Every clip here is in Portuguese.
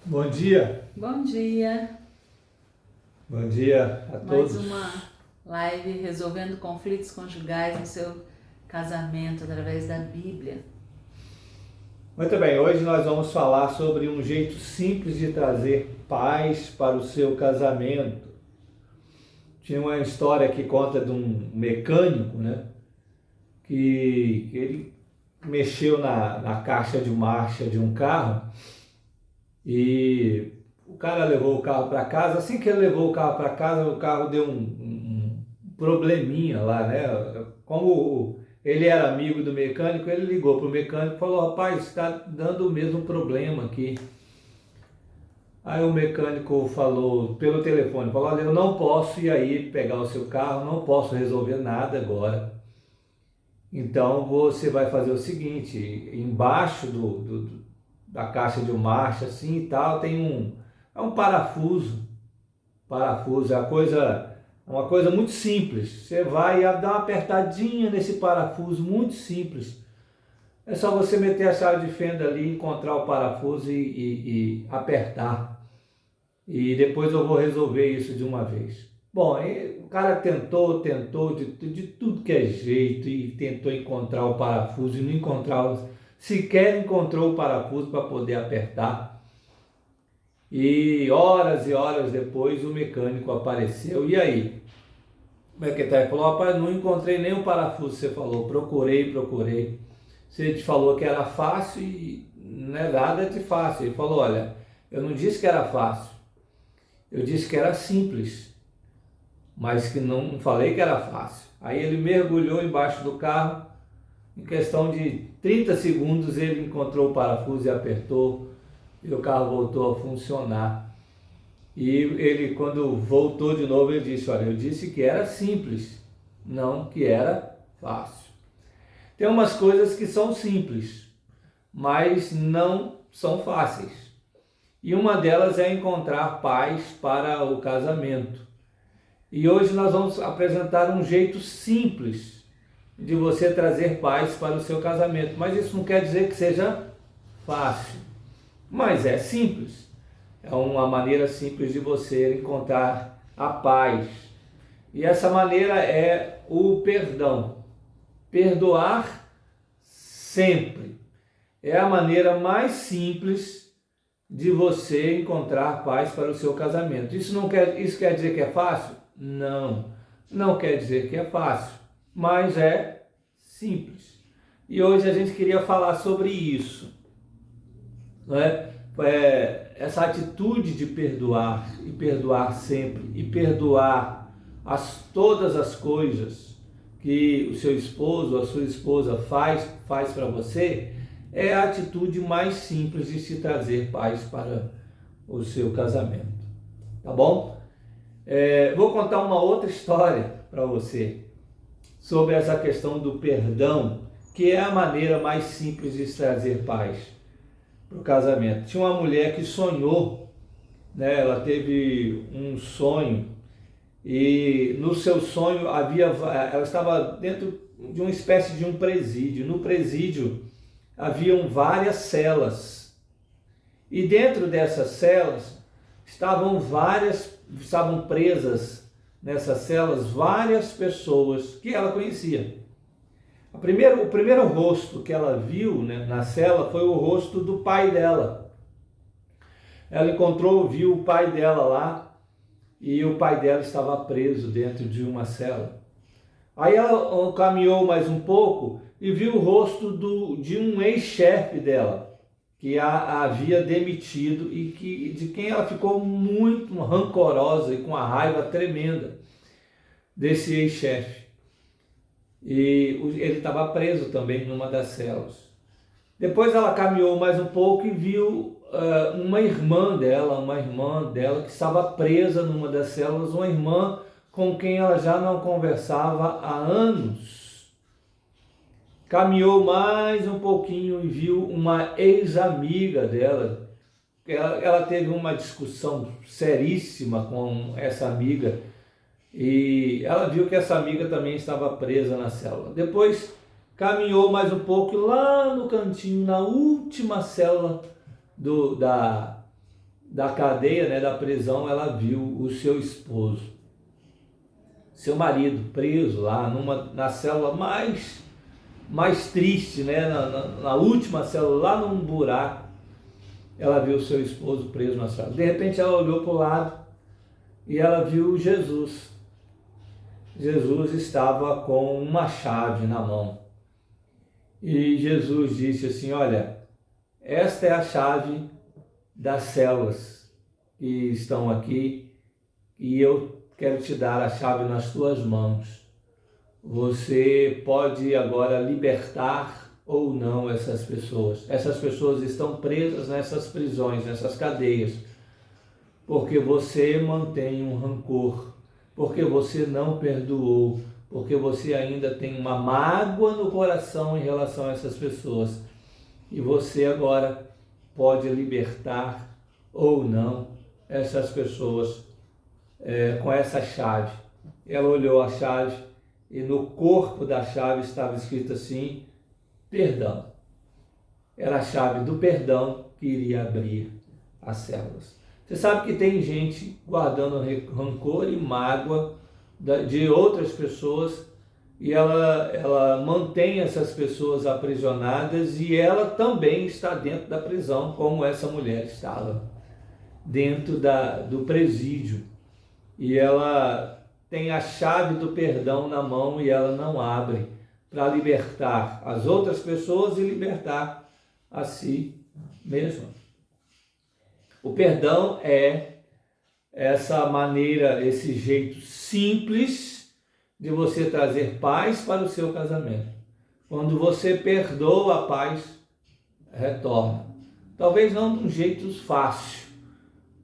Bom dia, Bom dia! bom dia a Mais todos. uma live resolvendo conflitos conjugais no seu casamento através da Bíblia. Muito bem, hoje nós vamos falar sobre um jeito simples de trazer paz para o seu casamento. Tinha uma história que conta de um mecânico, né? Que ele mexeu na caixa de marcha de um carro e o cara levou o carro para casa. Assim que ele levou o carro para casa, o carro deu um probleminha lá, né? Como ele era amigo do mecânico, ele ligou para o mecânico e falou: rapaz, está dando o mesmo problema aqui. Aí o mecânico falou pelo telefone, falou: olha, eu não posso ir aí pegar o seu carro, não posso resolver nada agora. Então você vai fazer o seguinte: embaixo da caixa de marcha assim e tal, tem um parafuso. Parafuso é uma coisa muito simples. Você vai dar uma apertadinha nesse parafuso, muito simples. É só você meter a chave de fenda ali, encontrar o parafuso e apertar. E depois eu vou resolver isso de uma vez. Bom, o cara tentou de tudo que é jeito e tentou encontrar o parafuso e não encontrava, sequer encontrou o parafuso para poder apertar. E horas depois o mecânico apareceu. E aí? Como é que tá? Ele falou: rapaz, não encontrei nenhum parafuso. Você falou, procurei. Você te falou que era fácil e não é nada de fácil. Ele falou: olha, eu não disse que era fácil, eu disse que era simples, mas que não falei que era fácil. Aí ele mergulhou embaixo do carro, em questão de 30 segundos ele encontrou o parafuso e apertou, e o carro voltou a funcionar. E ele, quando voltou de novo, ele disse: olha, eu disse que era simples, não que era fácil. Tem umas coisas que são simples, mas não são fáceis. E uma delas é encontrar paz para o casamento. E hoje nós vamos apresentar um jeito simples de você trazer paz para o seu casamento. Mas isso não quer dizer que seja fácil, mas é simples. É uma maneira simples de você encontrar a paz. E essa maneira é o perdão. Perdoar sempre. É a maneira mais simples de você encontrar paz para o seu casamento. Isso quer dizer que é fácil? Não. Não quer dizer que é fácil, mas é simples. E hoje a gente queria falar sobre isso, não é? Essa atitude de perdoar e perdoar sempre e perdoar todas as coisas que o seu esposo ou a sua esposa faz para você é a atitude mais simples de se trazer paz para o seu casamento, tá bom? Vou contar uma outra história para você sobre essa questão do perdão, que é a maneira mais simples de se trazer paz para o casamento. Tinha uma mulher que sonhou, né? Ela teve um sonho e no seu sonho ela estava dentro de uma espécie de um presídio. No presídio haviam várias celas e dentro dessas celas estavam presas nessas celas várias pessoas que ela conhecia. O primeiro rosto que ela viu, né, na cela foi o rosto do pai dela. Ela viu o pai dela lá e o pai dela estava preso dentro de uma cela. Aí ela caminhou mais um pouco e viu o rosto de um ex-chefe dela, que a havia demitido e de quem ela ficou muito rancorosa e com a raiva tremenda desse ex-chefe. E ele estava preso também numa das celas. Depois ela caminhou mais um pouco e viu uma irmã dela que estava presa numa das celas, uma irmã com quem ela já não conversava há anos. Caminhou mais um pouquinho e viu uma ex-amiga dela. Ela teve uma discussão seríssima com essa amiga e ela viu que essa amiga também estava presa na célula. Depois caminhou mais um pouco lá no cantinho, na última célula da cadeia, né, da prisão, ela viu o seu esposo, seu marido, preso lá na célula mais triste, né, na última célula, lá num buraco. Ela viu o seu esposo preso na célula. De repente ela olhou para o lado e ela viu Jesus. Jesus estava com uma chave na mão. E Jesus disse assim: olha, esta é a chave das células que estão aqui e eu quero te dar a chave nas tuas mãos. Você pode agora libertar ou não essas pessoas. Essas pessoas estão presas nessas prisões, nessas cadeias, porque você mantém um rancor, porque você não perdoou, porque você ainda tem uma mágoa no coração em relação a essas pessoas. E você agora pode libertar ou não essas pessoas com essa chave. Ela olhou a chave e no corpo da chave estava escrito assim: perdão. Era a chave do perdão que iria abrir as células. Você sabe que tem gente guardando rancor e mágoa de outras pessoas e ela mantém essas pessoas aprisionadas e ela também está dentro da prisão, como essa mulher estava dentro do presídio. E ela tem a chave do perdão na mão e ela não abre para libertar as outras pessoas e libertar a si mesma. O perdão é essa maneira, esse jeito simples de você trazer paz para o seu casamento. Quando você perdoa, a paz retorna. Talvez não de um jeito fácil,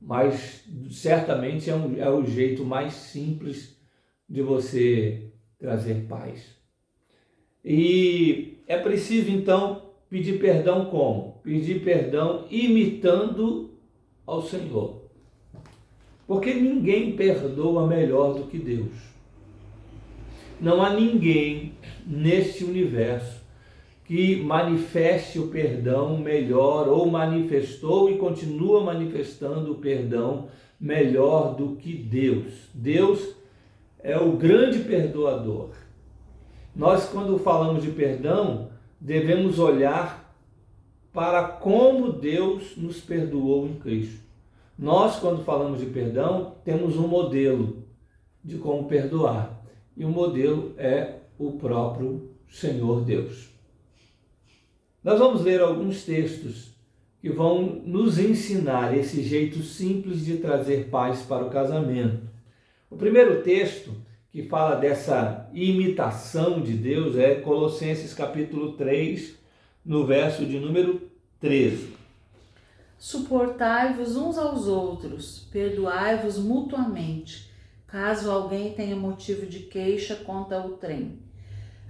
mas certamente é o jeito mais simples de você trazer paz. E é preciso então pedir perdão como? Pedir perdão imitando ao Senhor. Porque ninguém perdoa melhor do que Deus. Não há ninguém neste universo que manifeste o perdão melhor ou manifestou e continua manifestando o perdão melhor do que Deus. Deus é o grande perdoador. Nós, quando falamos de perdão, devemos olhar para como Deus nos perdoou em Cristo. Nós, quando falamos de perdão, temos um modelo de como perdoar. E o modelo é o próprio Senhor Deus. Nós vamos ler alguns textos que vão nos ensinar esse jeito simples de trazer paz para o casamento. O primeiro texto que fala dessa imitação de Deus é Colossenses capítulo 3, no verso de número 13. Suportai-vos uns aos outros, perdoai-vos mutuamente, caso alguém tenha motivo de queixa contra o trem.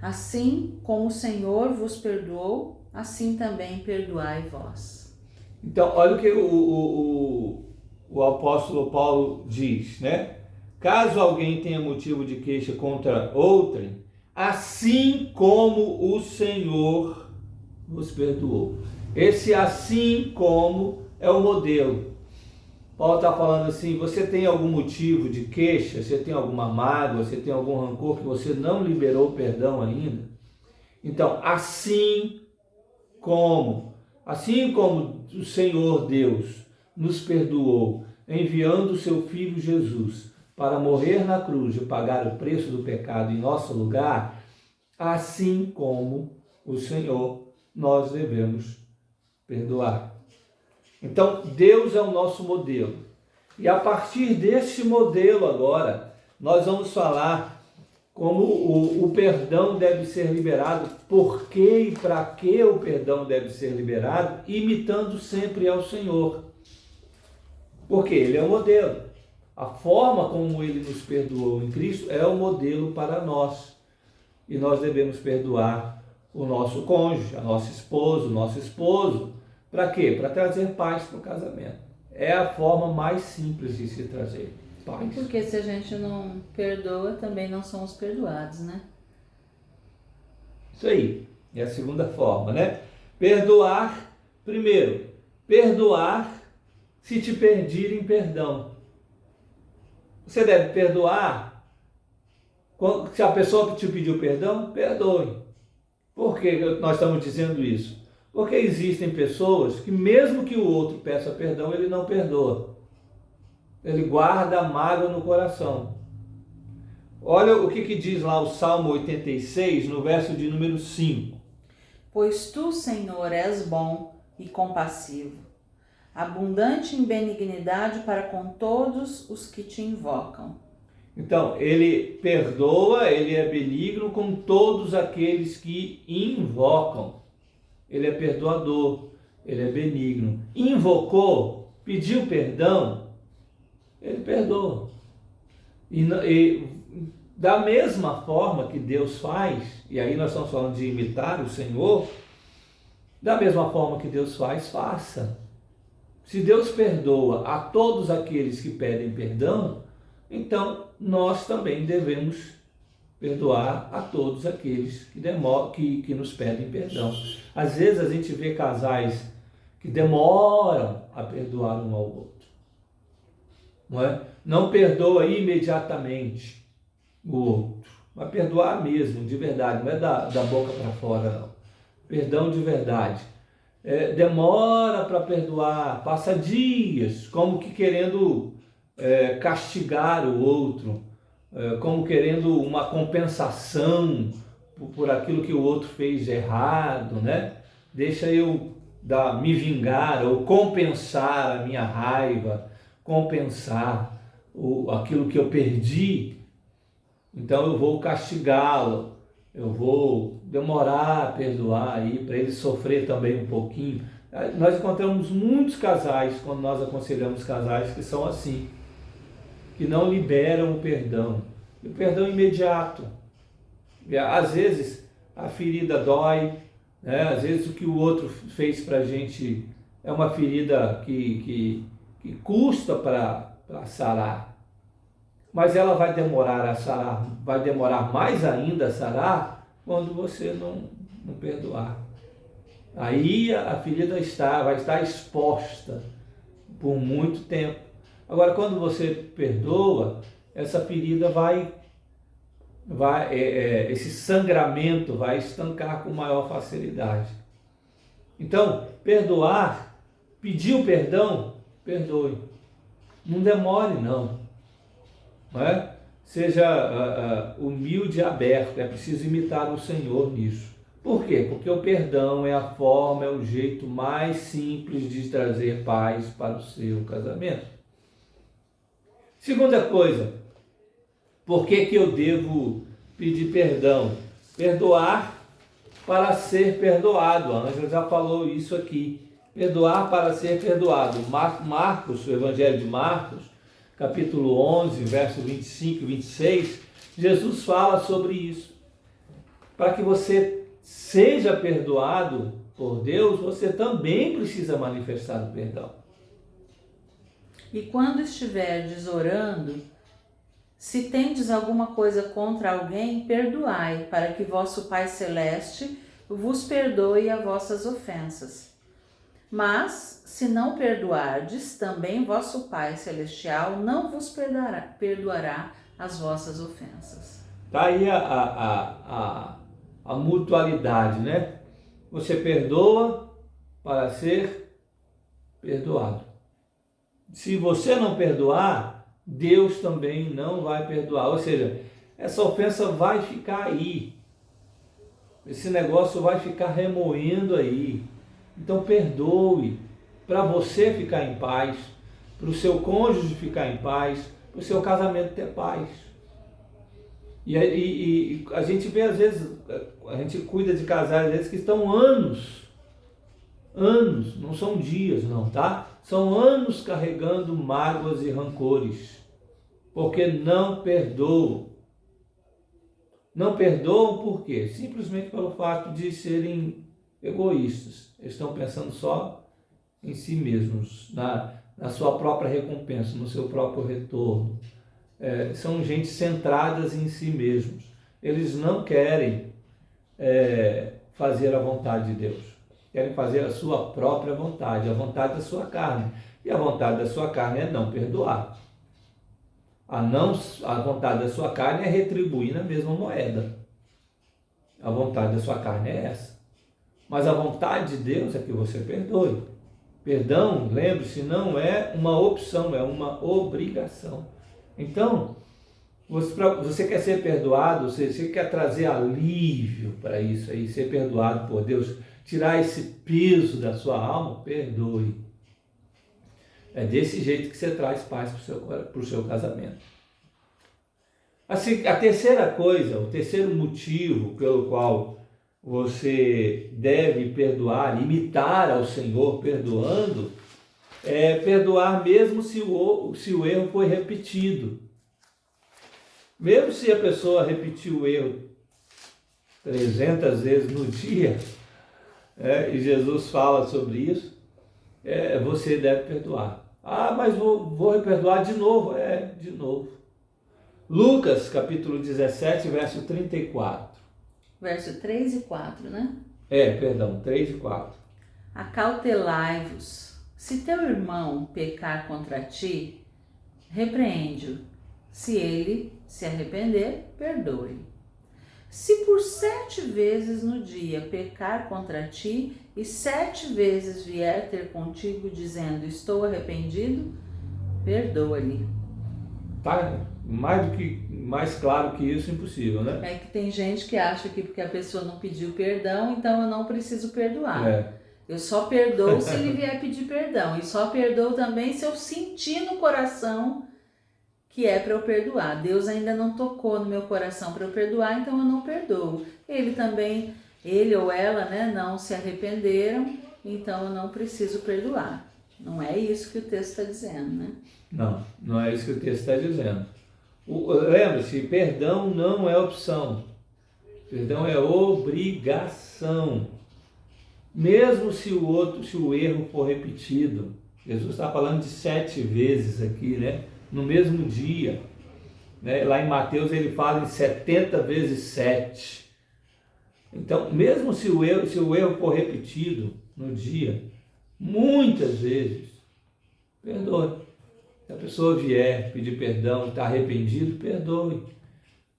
Assim como o Senhor vos perdoou, assim também perdoai vós. Então, olha o que o apóstolo Paulo diz, né? Caso alguém tenha motivo de queixa contra outrem, assim como o Senhor vos perdoou. Esse assim como é o modelo. Paulo está falando assim: você tem algum motivo de queixa, você tem alguma mágoa, você tem algum rancor que você não liberou perdão ainda? Então, assim como o Senhor Deus nos perdoou, enviando o seu Filho Jesus para morrer na cruz e pagar o preço do pecado em nosso lugar, assim como o Senhor, nós devemos perdoar. Então, Deus é o nosso modelo. E a partir desse modelo agora, nós vamos falar como o perdão deve ser liberado, por que e para que o perdão deve ser liberado, imitando sempre ao Senhor. Porque Ele é o modelo. A forma como Ele nos perdoou em Cristo é o modelo para nós. E nós devemos perdoar o nosso cônjuge, a nossa esposa, o nosso esposo. Para quê? Para trazer paz para o casamento. É a forma mais simples de se trazer paz. Porque se a gente não perdoa, também não somos perdoados, né? Isso aí. É a segunda forma, né? Perdoar, primeiro, perdoar se te pedirem perdão. Você deve perdoar. Se a pessoa que te pediu perdão, perdoe. Por que nós estamos dizendo isso? Porque existem pessoas que mesmo que o outro peça perdão, ele não perdoa. Ele guarda a mágoa no coração. Olha o que diz lá o Salmo 86, no verso de número 5. Pois tu, Senhor, és bom e compassivo, abundante em benignidade para com todos os que te invocam. Então, ele perdoa, ele é benigno com todos aqueles que invocam. Ele é perdoador, ele é benigno. Invocou, pediu perdão, ele perdoa. E da mesma forma que Deus faz, e aí nós estamos falando de imitar o Senhor, da mesma forma que Deus faz, faça. Se Deus perdoa a todos aqueles que pedem perdão, então nós também devemos perdoar a todos aqueles que nos pedem perdão. Às vezes a gente vê casais que demoram a perdoar um ao outro. Não é? Não perdoa imediatamente o outro, mas perdoar mesmo, de verdade, não é da boca para fora, não. Perdão de verdade. Demora para perdoar, passa dias, como que querendo castigar o outro, como querendo uma compensação por aquilo que o outro fez de errado, né? Deixa eu me vingar ou compensar a minha raiva, compensar aquilo que eu perdi. Então eu vou castigá-lo, eu vou demorar a perdoar aí para ele sofrer também um pouquinho. Nós encontramos muitos casais, quando nós aconselhamos casais, que são assim, que não liberam o perdão imediato. E, às vezes a ferida dói, né? Às vezes o que o outro fez para a gente é uma ferida que custa para sarar. Mas ela vai demorar a sarar, vai demorar mais ainda a sarar quando você não perdoar. Aí a ferida vai estar exposta por muito tempo. Agora, quando você perdoa, essa ferida esse sangramento vai estancar com maior facilidade. Então, perdoar, pediu perdão, perdoe. Não demore, não. Não é? Seja humilde e aberto, é preciso imitar o Senhor nisso. Por quê? Porque o perdão é a forma, é o jeito mais simples de trazer paz para o seu casamento. Segunda coisa, por que eu devo pedir perdão? Perdoar para ser perdoado. A Ângela já falou isso aqui. Perdoar para ser perdoado. Marcos, o Evangelho de Marcos, capítulo 11, verso 25 e 26, Jesus fala sobre isso. Para que você seja perdoado por Deus, você também precisa manifestar o perdão. E quando estiverdes orando, se tendes alguma coisa contra alguém, perdoai, para que vosso Pai Celeste vos perdoe as vossas ofensas. Mas, se não perdoardes, também vosso Pai Celestial não vos perdoará as vossas ofensas. Está aí a mutualidade, né? Você perdoa para ser perdoado. Se você não perdoar, Deus também não vai perdoar. Ou seja, essa ofensa vai ficar aí. Esse negócio vai ficar remoendo aí. Então perdoe, para você ficar em paz, para o seu cônjuge ficar em paz, para o seu casamento ter paz. E a gente vê às vezes, a gente cuida de casais às vezes que estão anos, não são dias não, tá? São anos carregando mágoas e rancores, porque não perdoam. Não perdoam por quê? Simplesmente pelo fato de serem egoístas. Eles estão pensando só em si mesmos, na sua própria recompensa, no seu próprio retorno. São gente centradas em si mesmos. Eles não querem fazer a vontade de Deus. Querem fazer a sua própria vontade, a vontade da sua carne. E a vontade da sua carne é não perdoar. A vontade da sua carne é retribuir na mesma moeda. A vontade da sua carne é essa. Mas a vontade de Deus é que você perdoe. Perdão, lembre-se, não é uma opção, é uma obrigação. Então, você quer ser perdoado, você quer trazer alívio para isso aí, ser perdoado por Deus, tirar esse peso da sua alma, perdoe. É desse jeito que você traz paz para o seu casamento. Assim, a terceira coisa, o terceiro motivo pelo qual você deve perdoar, imitar ao Senhor perdoando, é perdoar mesmo se o erro foi repetido. Mesmo se a pessoa repetiu o erro 300 vezes no dia, e Jesus fala sobre isso, você deve perdoar. Ah, mas vou perdoar de novo. De novo. Lucas, capítulo 17, verso 34. Verso 3 e 4, né? 3 e 4. Acautelai-vos. Se teu irmão pecar contra ti, repreende-o. Se ele se arrepender, perdoe. Se por 7 vezes no dia pecar contra ti, e 7 vezes vier ter contigo dizendo, estou arrependido, perdoa-lhe. Tá mais claro que isso, impossível, né? É que tem gente que acha que porque a pessoa não pediu perdão, então eu não preciso perdoar. Eu só perdoo se ele vier pedir perdão. E só perdoo também se eu sentir no coração que é para eu perdoar. Deus ainda não tocou no meu coração para eu perdoar, então eu não perdoo. Ele ou ela, né, não se arrependeram, então eu não preciso perdoar. Não é isso que o texto está dizendo, né? Não é isso que o texto está dizendo. Lembre-se, perdão não é opção. Perdão é obrigação. Mesmo se o erro for repetido. Jesus está falando de 7 vezes aqui, né? No mesmo dia. Né? Lá em Mateus ele fala em 70 vezes 7. Então, mesmo se o erro for repetido no dia, muitas vezes, perdoe. Se a pessoa vier pedir perdão e está arrependido, perdoe.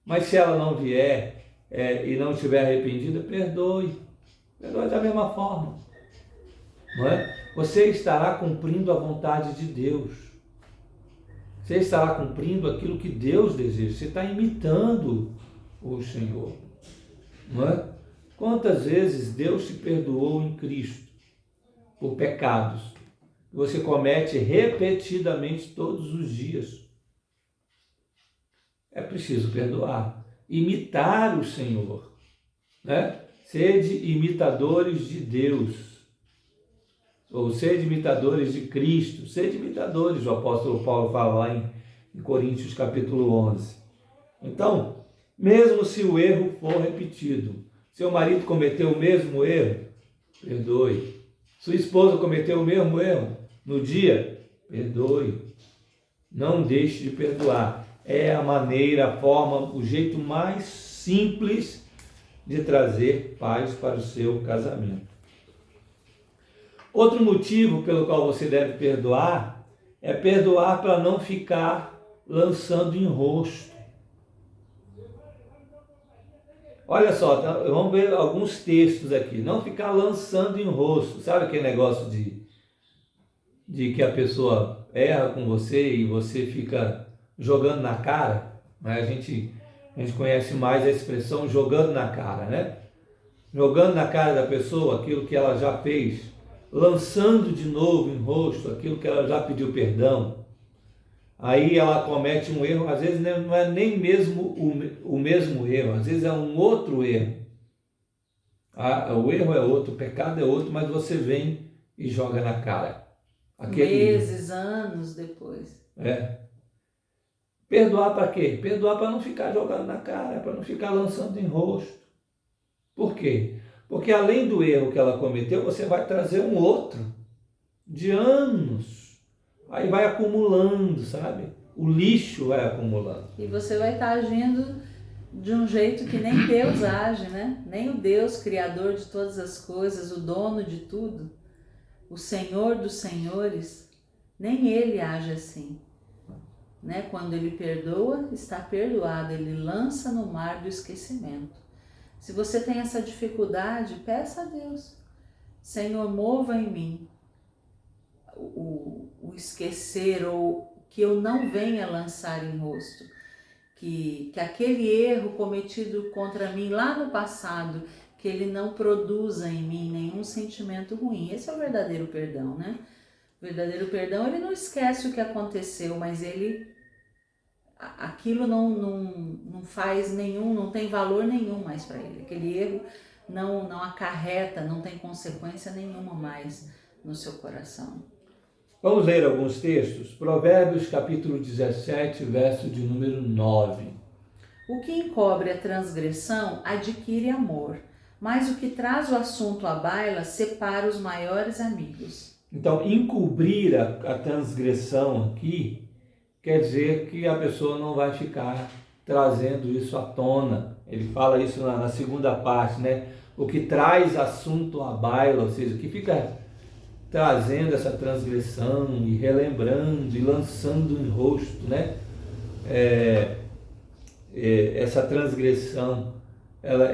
Mas se ela não vier e não estiver arrependida, perdoe. Perdoe da mesma forma. Não é? Você estará cumprindo a vontade de Deus. Você estará cumprindo aquilo que Deus deseja. Você está imitando o Senhor. Não é? Quantas vezes Deus te perdoou em Cristo por pecados que você comete repetidamente todos os dias? É preciso perdoar. Imitar o Senhor. Né? Sede imitadores de Deus. Ou sede imitadores de Cristo. Sede imitadores, o apóstolo Paulo fala lá em Coríntios capítulo 11. Então, mesmo se o erro for repetido, seu marido cometeu o mesmo erro, perdoe. Sua esposa cometeu o mesmo erro no dia, perdoe. Não deixe de perdoar. É a maneira, a forma, o jeito mais simples de trazer paz para o seu casamento. Outro motivo pelo qual você deve perdoar é perdoar para não ficar lançando em rosto. Olha só, vamos ver alguns textos aqui. Não ficar lançando em rosto. Sabe aquele negócio de que a pessoa erra com você e você fica jogando na cara? Né? A gente conhece mais a expressão jogando na cara, né? Jogando na cara da pessoa aquilo que ela já fez, lançando de novo em rosto aquilo que ela já pediu perdão. Aí ela comete um erro, às vezes não é nem mesmo o mesmo erro, às vezes é um outro erro. O erro é outro, o pecado é outro, mas você vem e joga na cara. Meses, anos depois. Perdoar para quê? Perdoar para não ficar jogando na cara, para não ficar lançando em rosto. Por quê? Porque além do erro que ela cometeu, você vai trazer um outro de anos. Aí vai acumulando, sabe? O lixo vai acumulando. E você vai estar agindo de um jeito que nem Deus age, né? Nem o Deus, Criador de todas as coisas, o dono de tudo, o Senhor dos senhores, nem ele age assim. Né? Quando ele perdoa, está perdoado, ele lança no mar do esquecimento. Se você tem essa dificuldade, peça a Deus: Senhor, mova em mim o esquecer, ou que eu não venha lançar em rosto, que aquele erro cometido contra mim lá no passado, que ele não produza em mim nenhum sentimento ruim. Esse é o verdadeiro perdão, né? O verdadeiro perdão, ele não esquece o que aconteceu, mas aquilo não faz nenhum, não tem valor nenhum mais para ele. Aquele erro não acarreta, não tem consequência nenhuma mais no seu coração. Vamos ler alguns textos. Provérbios capítulo 17, verso de número 9. O que encobre a transgressão adquire amor, mas o que traz o assunto à baila separa os maiores amigos. Então, encobrir a transgressão aqui quer dizer que a pessoa não vai ficar trazendo isso à tona. Ele fala isso na segunda parte, né? O que traz assunto à baila, ou seja, o que fica trazendo essa transgressão e relembrando e lançando em rosto, né? Essa transgressão,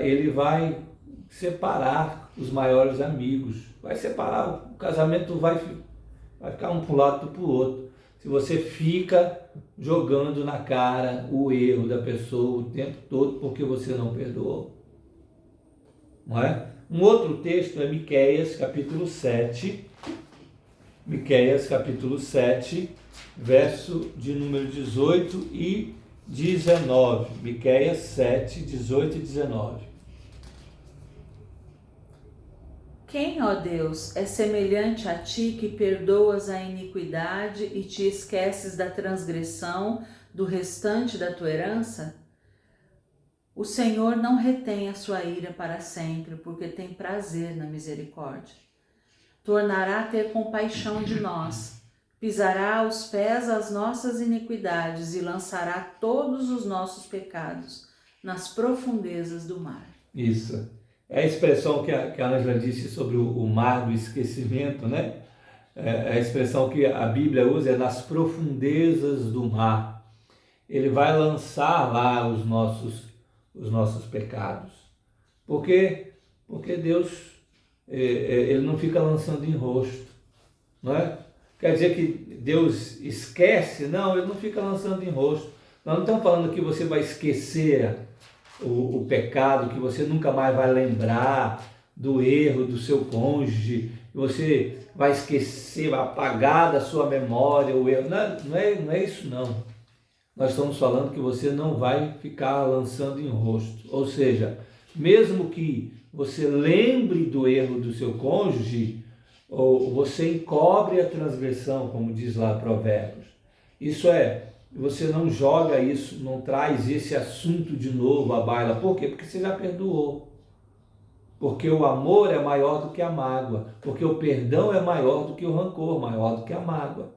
ele vai separar os maiores amigos, vai separar, o casamento vai ficar um para um lado e para o outro. Se você fica jogando na cara o erro da pessoa o tempo todo porque você não perdoou, não é? Um outro texto é Miqueias capítulo 7, verso de número 18 e 19. Miqueias 7, 18 e 19. Quem, ó Deus, é semelhante a ti que perdoas a iniquidade e te esqueces da transgressão do restante da tua herança? O Senhor não retém a sua ira para sempre, porque tem prazer na misericórdia. Tornará a ter compaixão de nós, pisará aos pés as nossas iniquidades e lançará todos os nossos pecados nas profundezas do mar. Isso. É a expressão que a Ângela disse sobre o mar do esquecimento, né? A expressão que a Bíblia usa é nas profundezas do mar. Ele vai lançar lá os nossos pecados. Por quê? Porque Deus, ele não fica lançando em rosto, não é? Quer dizer que Deus esquece? Não, ele não fica lançando em rosto. Nós não estamos falando que você vai esquecer o pecado, que você nunca mais vai lembrar do erro do seu cônjuge, que você vai esquecer, vai apagar da sua memória o erro. Não é isso não. Nós estamos falando que você não vai ficar lançando em rosto. Ou seja, mesmo que você lembre do erro do seu cônjuge, ou você encobre a transgressão, como diz lá Provérbios. Isso é, você não joga isso, não traz esse assunto de novo à baila. Por quê? Porque você já perdoou. Porque o amor é maior do que a mágoa. Porque o perdão é maior do que o rancor, maior do que a mágoa.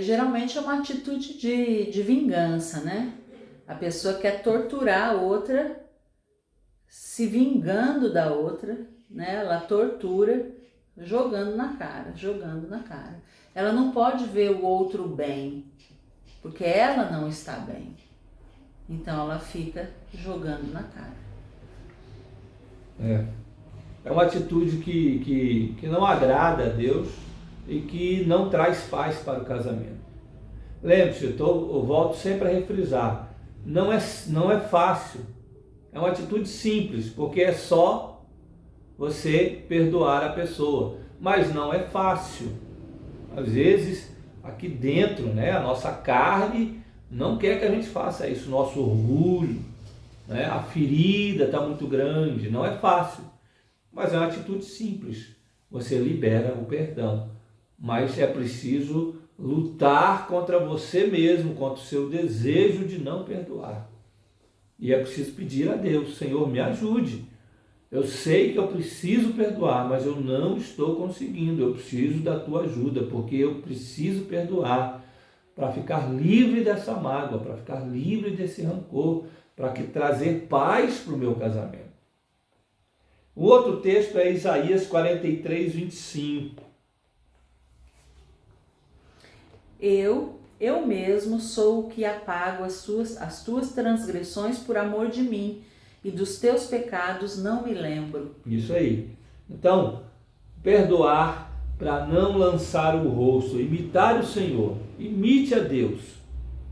Geralmente é uma atitude de vingança, né? A pessoa quer torturar a outra, se vingando da outra, né? Ela tortura, jogando na cara. Ela não pode ver o outro bem, porque ela não está bem. Então ela fica jogando na cara. É uma atitude que não agrada a Deus e que não traz paz para o casamento. Lembre-se, eu volto sempre a refrisar, não é fácil, é uma atitude simples, porque é só você perdoar a pessoa, mas não é fácil. Às vezes, aqui dentro, né, a nossa carne não quer que a gente faça isso, nosso orgulho, né, a ferida está muito grande, não é fácil, mas é uma atitude simples, você libera o perdão. Mas é preciso lutar contra você mesmo, contra o seu desejo de não perdoar. E é preciso pedir a Deus: Senhor, me ajude. Eu sei que eu preciso perdoar, mas eu não estou conseguindo. Eu preciso da tua ajuda, porque eu preciso perdoar para ficar livre dessa mágoa, para ficar livre desse rancor, para trazer paz para o meu casamento. O outro texto é Isaías 43, 25. eu mesmo sou o que apago as tuas transgressões por amor de mim, e dos teus pecados não me lembro. Isso aí. Então, perdoar para não lançar o rosto, imitar o Senhor, imite a Deus,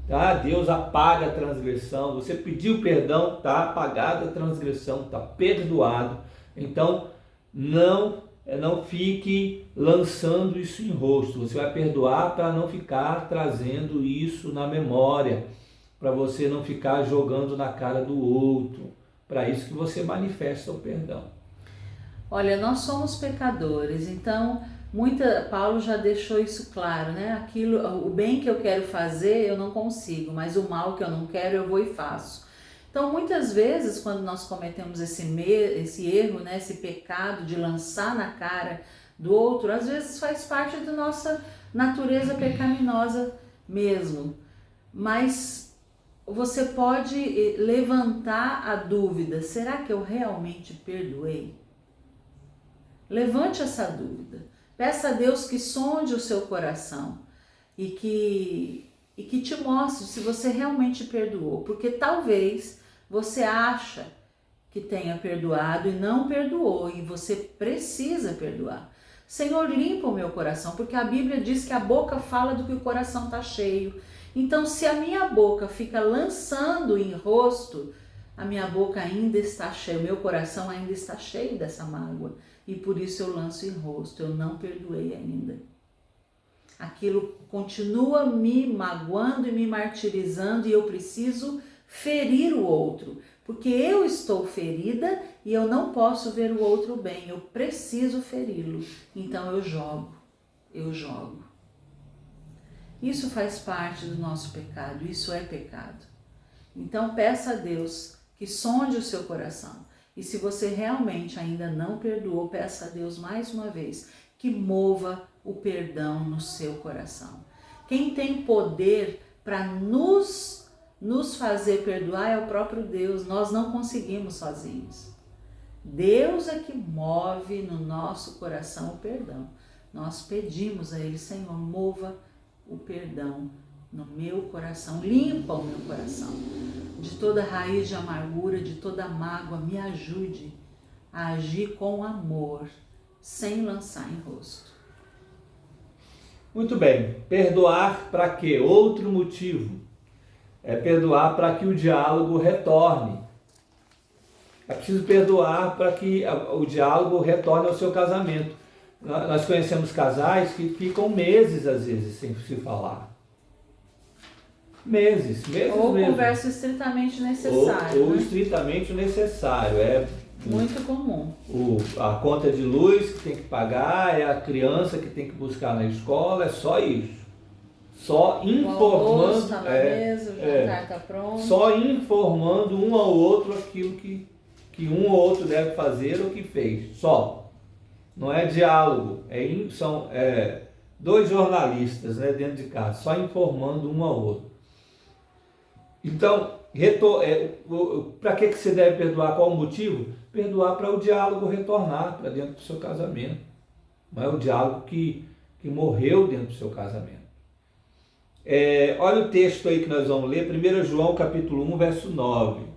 tá? Deus apaga a transgressão, você pediu perdão, tá apagada a transgressão, tá perdoado. Então, não fique lançando isso em rosto, você vai perdoar para não ficar trazendo isso na memória, para você não ficar jogando na cara do outro, para isso que você manifesta o perdão. Olha, nós somos pecadores, então Paulo já deixou isso claro, né? O bem que eu quero fazer eu não consigo, mas o mal que eu não quero eu vou e faço. Então, muitas vezes, quando nós cometemos esse erro, né, esse pecado de lançar na cara do outro, às vezes faz parte da nossa natureza pecaminosa mesmo. Mas você pode levantar a dúvida: será que eu realmente perdoei? Levante essa dúvida. Peça a Deus que sonde o seu coração e que te mostre se você realmente perdoou, porque talvez você acha que tenha perdoado e não perdoou, e você precisa perdoar. Senhor, limpa o meu coração, porque a Bíblia diz que a boca fala do que o coração está cheio. Então, se a minha boca fica lançando em rosto, a minha boca ainda está cheia, o meu coração ainda está cheio dessa mágoa, e por isso eu lanço em rosto, eu não perdoei ainda. Aquilo continua me magoando e me martirizando, e eu preciso ferir o outro, porque eu estou ferida e eu não posso ver o outro bem, eu preciso feri-lo, então eu jogo. Isso faz parte do nosso pecado, isso é pecado. Então peça a Deus que sonde o seu coração, e se você realmente ainda não perdoou, peça a Deus mais uma vez que mova o perdão no seu coração. Quem tem poder para nos fazer perdoar é o próprio Deus. Nós não conseguimos sozinhos. Deus é que move no nosso coração o perdão. Nós pedimos a Ele: Senhor, mova o perdão no meu coração, limpa o meu coração de toda raiz de amargura, de toda mágoa, me ajude a agir com amor, sem lançar em rosto. Muito bem, perdoar para quê? Outro motivo é perdoar para que o diálogo retorne. É preciso perdoar para que o diálogo retorne ao seu casamento. Nós conhecemos casais que ficam meses, às vezes, sem se falar. Meses ou mesmo. Conversa estritamente necessário. Ou estritamente necessário. É muito comum. A conta de luz que tem que pagar, é a criança que tem que buscar na escola, é só isso. Só informando. O almoço está na mesa, o jantar está pronto. Só informando um ao outro aquilo que um ou outro deve fazer ou que fez. Só. Não é diálogo. São dois jornalistas, né, dentro de casa, só informando um ao outro. Então, para que você deve perdoar? Qual o motivo? Perdoar para o diálogo retornar para dentro do seu casamento. Não é o diálogo que morreu dentro do seu casamento. Olha o texto aí que nós vamos ler, 1 João capítulo 1, verso 9.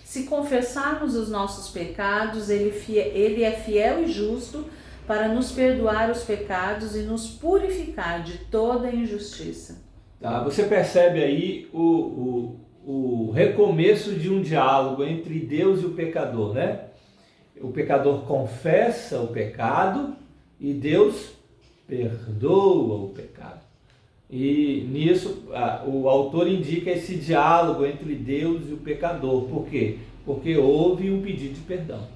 Se confessarmos os nossos pecados, ele é fiel e justo para nos perdoar os pecados e nos purificar de toda injustiça. Tá, você percebe aí o recomeço de um diálogo entre Deus e o pecador, né? O pecador confessa o pecado e Deus perdoa o pecado. E nisso o autor indica esse diálogo entre Deus e o pecador. Por quê? Porque houve um pedido de perdão.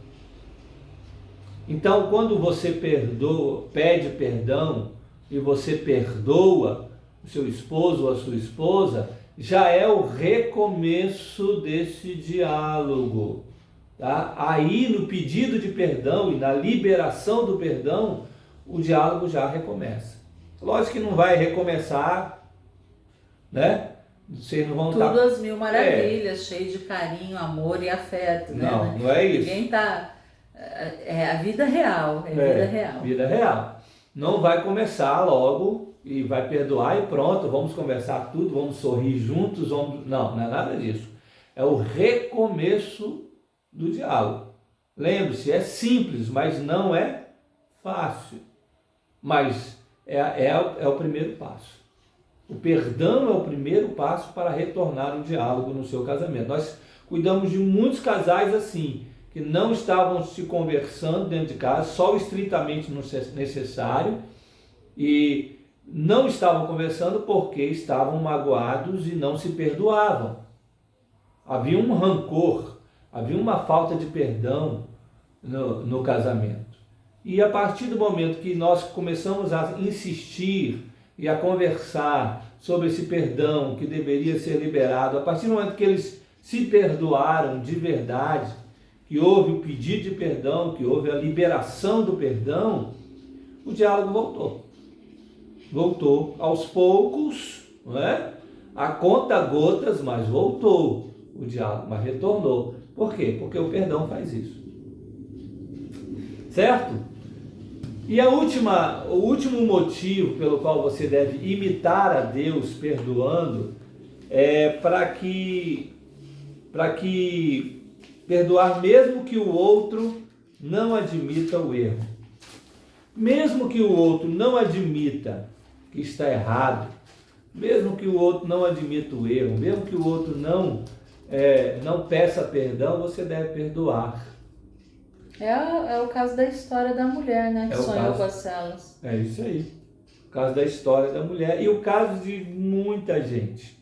Então, quando você pede perdão e você perdoa o seu esposo ou a sua esposa, já é o recomeço desse diálogo. Tá? Aí, no pedido de perdão e na liberação do perdão, o diálogo já recomeça. Lógico que não vai recomeçar, né? Vocês não vão estar... Tudo às mil maravilhas, cheio de carinho, amor e afeto. Não, né? Não é isso. Ninguém está... É a vida real, vida real. Vida real. Não vai começar logo e vai perdoar e pronto, vamos conversar tudo, vamos sorrir juntos, vamos... Não, não é nada disso. É o recomeço do diálogo. Lembre-se, é simples, mas não é fácil. Mas é o primeiro passo. O perdão é o primeiro passo para retornar o diálogo no seu casamento. Nós cuidamos de muitos casais assim, que não estavam se conversando dentro de casa, só o estritamente necessário, e não estavam conversando porque estavam magoados e não se perdoavam. Havia um rancor, havia uma falta de perdão no casamento. E a partir do momento que nós começamos a insistir e a conversar sobre esse perdão que deveria ser liberado, a partir do momento que eles se perdoaram de verdade, que houve o pedido de perdão, que houve a liberação do perdão, o diálogo voltou. Voltou aos poucos, não é? A conta gotas, mas voltou o diálogo, mas retornou. Por quê? Porque o perdão faz isso. Certo? E o último motivo pelo qual você deve imitar a Deus perdoando é para que perdoar mesmo que o outro não admita o erro. Mesmo que o outro não admita que está errado, mesmo que o outro não admita o erro, mesmo que o outro não peça perdão, você deve perdoar. É o caso da história da mulher, né? Que sonhou com as celas. É isso aí. O caso da história da mulher e o caso de muita gente.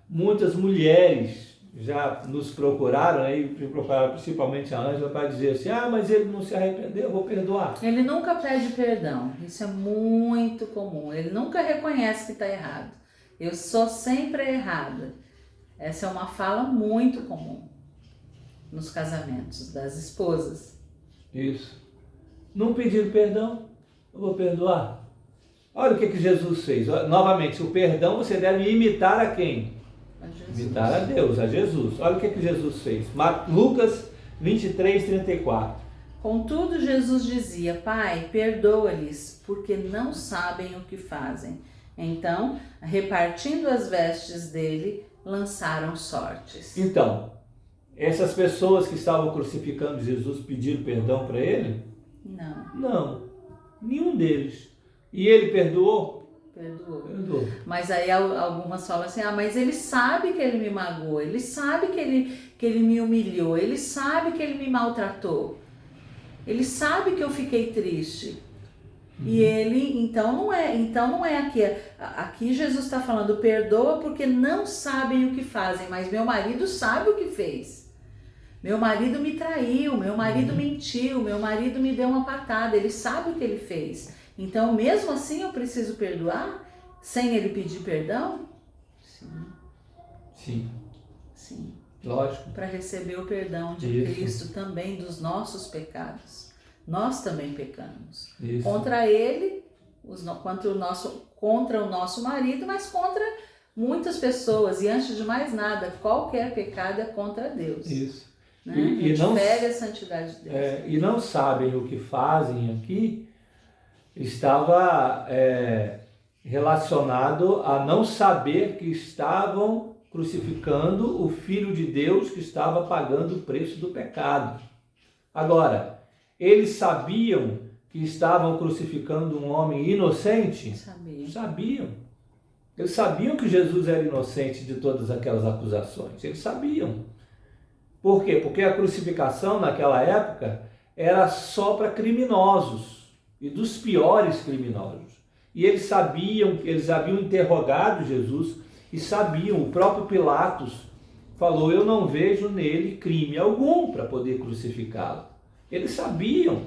Muitas mulheres já nos procuraram, procuraram principalmente a Ângela, para dizer assim, mas ele não se arrependeu, eu vou perdoar. Ele nunca pede perdão, isso é muito comum. Ele nunca reconhece que está errado. Eu sou sempre errada. Essa é uma fala muito comum nos casamentos das esposas. Isso. Não pedir perdão, eu vou perdoar. Olha o que Jesus fez. Novamente, o perdão você deve imitar a quem? Imitar a Deus, a Jesus. Olha o que Jesus fez. Lucas 23, 34. Contudo, Jesus dizia, Pai, perdoa-lhes, porque não sabem o que fazem. Então, repartindo as vestes dele, lançaram sortes. Então, essas pessoas que estavam crucificando Jesus pediram perdão para ele? Não. Nenhum deles. E ele perdoou? Perdoou. Mas aí algumas falam assim, mas ele sabe que ele me magoou, ele sabe que ele me humilhou, ele sabe que ele me maltratou, ele sabe que eu fiquei triste. E ele, então não é aqui Jesus está falando, perdoa porque não sabem o que fazem, mas meu marido sabe o que fez. Meu marido me traiu, meu marido mentiu, meu marido me deu uma patada, ele sabe o que ele fez. Então, mesmo assim, eu preciso perdoar sem ele pedir perdão? Sim. Lógico. Para receber o perdão de Cristo também dos nossos pecados. Nós também pecamos. Isso. Contra ele, contra o nosso marido, mas contra muitas pessoas. E antes de mais nada, qualquer pecado é contra Deus. Isso. Né? E não fere a santidade de Deus. E não sabem o que fazem aqui, estava relacionado a não saber que estavam crucificando o Filho de Deus que estava pagando o preço do pecado. Agora, eles sabiam que estavam crucificando um homem inocente? Sabiam. Eles sabiam que Jesus era inocente de todas aquelas acusações. Eles sabiam. Por quê? Porque a crucificação naquela época era só para criminosos. E dos piores criminosos. E eles sabiam, eles haviam interrogado Jesus e sabiam, o próprio Pilatos falou, eu não vejo nele crime algum para poder crucificá-lo. Eles sabiam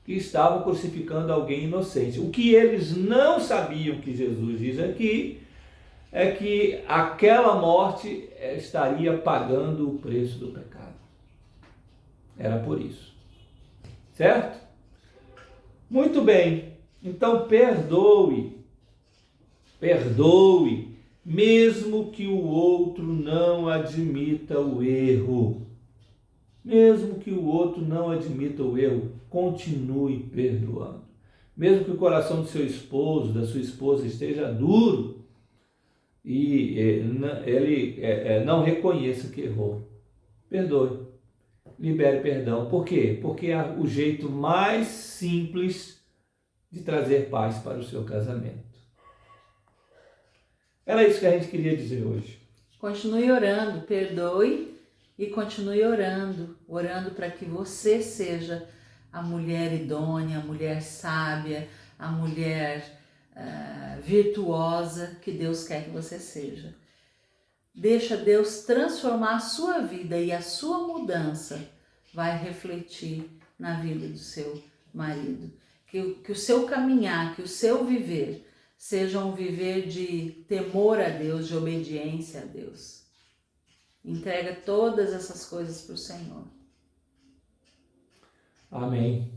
que estavam crucificando alguém inocente. O que eles não sabiam, que Jesus diz aqui, é que aquela morte estaria pagando o preço do pecado. Era por isso. Certo? Muito bem, então perdoe, mesmo que o outro não admita o erro. Mesmo que o outro não admita o erro, continue perdoando. Mesmo que o coração do seu esposo, da sua esposa esteja duro e ele não reconheça que errou, perdoe, libere perdão. Por quê? Porque é o jeito mais simples de trazer paz para o seu casamento. Era isso que a gente queria dizer hoje. Continue orando, perdoe e continue orando, orando para que você seja a mulher idônea, a mulher sábia, a mulher virtuosa que Deus quer que você seja. Deixa Deus transformar a sua vida e a sua mudança vai refletir na vida do seu marido. Que o seu caminhar, que o seu viver seja um viver de temor a Deus, de obediência a Deus. Entrega todas essas coisas para o Senhor. Amém.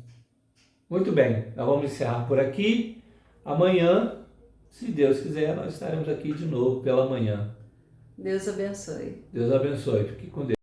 Muito bem, nós vamos encerrar por aqui. Amanhã, se Deus quiser, nós estaremos aqui de novo pela manhã. Deus abençoe. Deus abençoe. Fique com Deus.